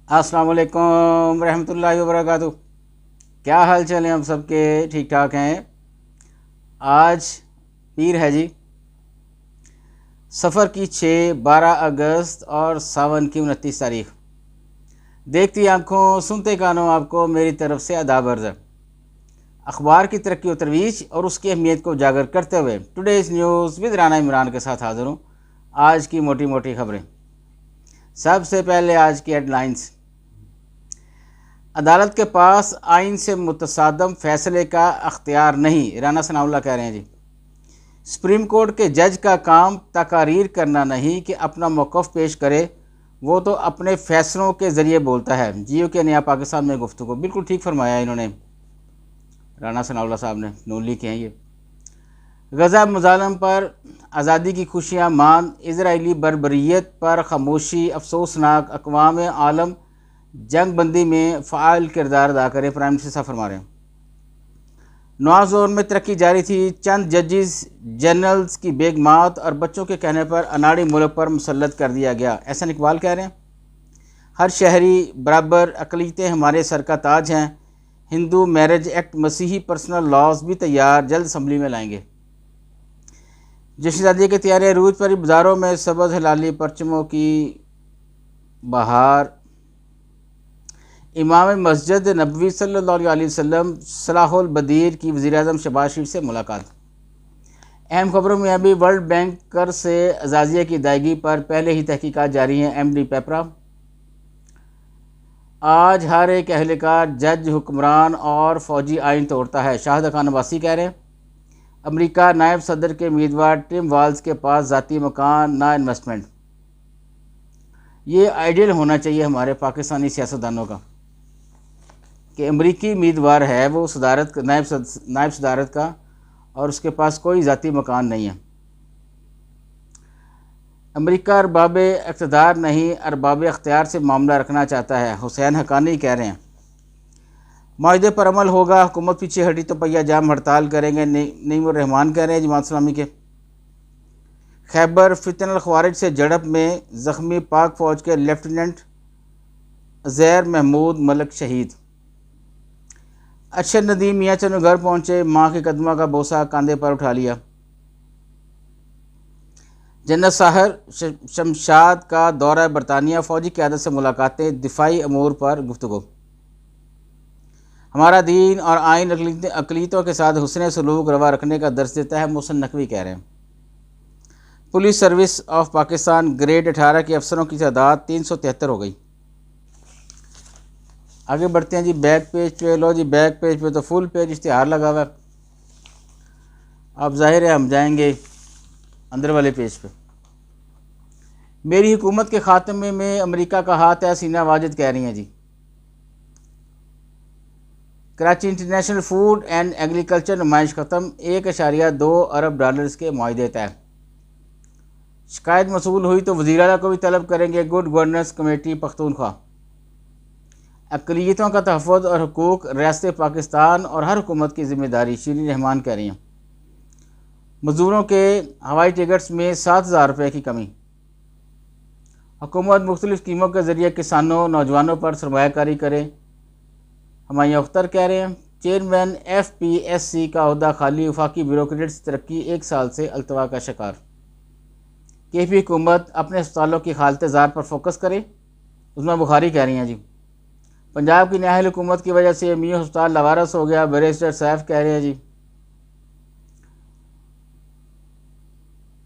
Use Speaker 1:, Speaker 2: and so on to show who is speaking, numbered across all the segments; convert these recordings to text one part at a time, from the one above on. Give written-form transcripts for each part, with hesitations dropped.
Speaker 1: अस्सलाम वालेकुम रहमतुल्लाहि वबरकातुहू। क्या हाल चाल हैं हम सब के? ठीक ठाक हैं। आज पीर है जी। सफ़र की 6, 12 अगस्त और सावन की 29 तारीख। देखती आंखों सुनते कानों आपको मेरी तरफ से आदाब अर्ज़ है। अखबार की तरक्की और तरवीज और उसकी अहमियत को उजागर करते हुए today's news with Rana Imran के साथ हाज़िर हूँ। आज की मोटी मोटी खबरें। सबसे पहले आज की हेडलाइंस। अदालत के पास आइन से मुतसादम फैसले का अख्तियार नहीं, राना सनाउल्लाह कह रहे हैं जी। सुप्रीम कोर्ट के जज का काम तकारीर करना नहीं कि अपना मौक़िफ़ पेश करे, वो तो अपने फ़ैसलों के ज़रिए बोलता है। जियो के नया पाकिस्तान में गुफ्तगू। बिल्कुल ठीक फरमाया इन्होंने, राना सनाउल्लाह साहब ने, नून लीग के हैं ये। गज़ा मुज़ालम पर आज़ादी की खुशियाँ मान, इजराइली बर्बरियत पर खामोशी अफसोसनाक, अक़वाम आलम जंग बंदी में फ़ाल किरदार अदा करें, प्राइम मिनिस्टर साहब फरमा रहे हैं। नौ जोन में तरक्की जारी थी, चंद जजेस जनरल्स की बेगमात और बच्चों के कहने पर अनाड़ी मुल्क पर मुसल्लत कर दिया गया, एहसन इकबाल कह रहे हैं। हर शहरी बराबर, अक़लियतें हमारे सर का ताज हैं। हिंदू मैरिज एक्ट, मसीही पर्सनल लॉज भी तैयार, जल्द असम्बली में लाएंगे। जश्न शादी की तैयारियाँ रूज पर, बाज़ारों में सबज़ हलाली परचमों की बहार। इमाम मस्जिद नबवी सल्लल्लाहु अलैहि वसल्लम सलाहुल बदीर की वज़ीर-ए-आज़म शहबाज शरीफ से मुलाकात। अहम खबरों में अभी वर्ल्ड बैंक कर से अजाजिया की अदायगी पर पहले ही तहकीकात जारी हैं, एमडी पेपरा। आज हर एक अहलकार, जज, हुक्मरान और फ़ौजी आइन तोड़ता है, शाहिद खान अब्बासी कह रहे हैं। अमेरिका नायब सदर के उम्मीदवार टिम वाल्स के पास ज़ाती मकान ना इन्वेस्टमेंट। ये आइडियल होना चाहिए हमारे पाकिस्तानी सियासतदानों का कि अमरीकी उम्मीदवार है वो सदारत नायब सदारत का, और उसके पास कोई ज़ाती मकान नहीं है। अमेरिका अरबाब इक़्तिदार नहीं, अरबाब अख्तियार से मामला रखना चाहता है, हुसैन हक़ानी कह रहे हैं। माहदे पर अमल होगा, हुकूमत पीछे हटी तो पहिया जाम हड़ताल करेंगे, नईमुर रहमान कह रहे हैं जमात इस्लामी के। खैबर फितनल ख़वारिज से झड़प में ज़ख्मी पाक फ़ौज के लेफ्टिनेंट ज़ैर महमूद मलिक शहीद। अरशद नदीम मियाँ चनो घर पहुँचे, माँ के कदमा का बोसा कंधे पर उठा लिया। जन्नत साहर शमशाद का दौरा बरतानिया, फ़ौजी क़यादत से मुलाकातें, दिफाई अमूर पर गुफ्तगू। हमारा दीन और आइन अक़लियतों के साथ हुस्न सलूक रवा रखने का दर्स देता है, मोहसिन नकवी कह रहे हैं। Police service of Pakistan grade 18 के अफसरों की तादाद 373 हो गई। आगे बढ़ते हैं जी बैक पेज पे। लो जी, बैक पेज पे तो फुल पेज इश्तिहार लगा हुआ है। अब ज़ाहिर है हम जाएंगे अंदर वाले पेज पे। मेरी हुकूमत के ख़ात्मे में अमेरिका का हाथ है, सीना वाजिद कह रही हैं जी। Karachi international food and agriculture नुमाइश ख़त्म, $1.2 अरब के मुआहदे तय। शिकायत मसूल हुई तो वज़ीर आला को भी तलब करेंगे, गुड गवर्नेंस कमेटी पख्तूनख्वा। अक़लियतों का तहफ़्फ़ुज़ और हुकूक रियासत पाकिस्तान और हर हुकूमत की ज़िम्मेदारी, शीरीन रहमान कह रही हैं। मज़दूरों के हवाई टिकट्स में ₹7,000 की कमी। हुकूमत मुख्तलिफ़ स्कीमों के ज़रिए किसानों नौजवानों पर सरमायाकारी करे, हमायूं अख्तर कह रहे हैं। चेयरमैन FPSC का अहदा खाली, वफाकी ब्यूरोक्रेट्स तरक्की 1 साल से अल्तवा का शिकार। KP हुकूमत अपने अस्पतालों की हालत ज़ार पर फोकस करे, उसमें बुखारी कह रही हैं जी। पंजाब की नाअहल हुकूमत की वजह से मियां अस्पताल लवारस हो गया, बैरिस्टर सैफ कह रहे हैं जी।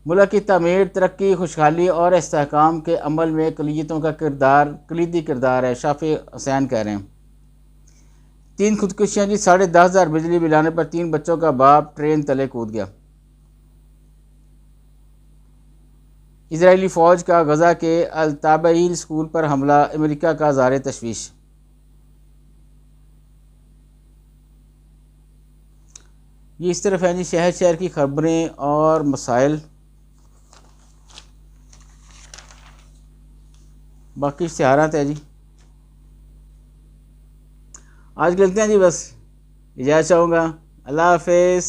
Speaker 1: मुल्क की तमीर, तरक्की, खुशहाली और इस्तेहकाम के अमल में अक़लियतों का किरदार कलीदी किरदार है, शाफी हुसैन कह रहे हैं। 3 खुदकुशियाँ जी, 10,500 बिजली बिल आने पर 3 बच्चों का बाप ट्रेन तले कूद गया। इजरायली फ़ौज का गज़ा के अल-ताबईन स्कूल पर हमला, अमेरिका का ज़ार तशवीश। ये इस तरफ है जी शहर शहर की खबरें और मसाइल। बाकी इश्तिहारात है जी। आज चलते हैं जी, बस इजाज़त चाहूँगा। अल्लाह हाफ़िज़।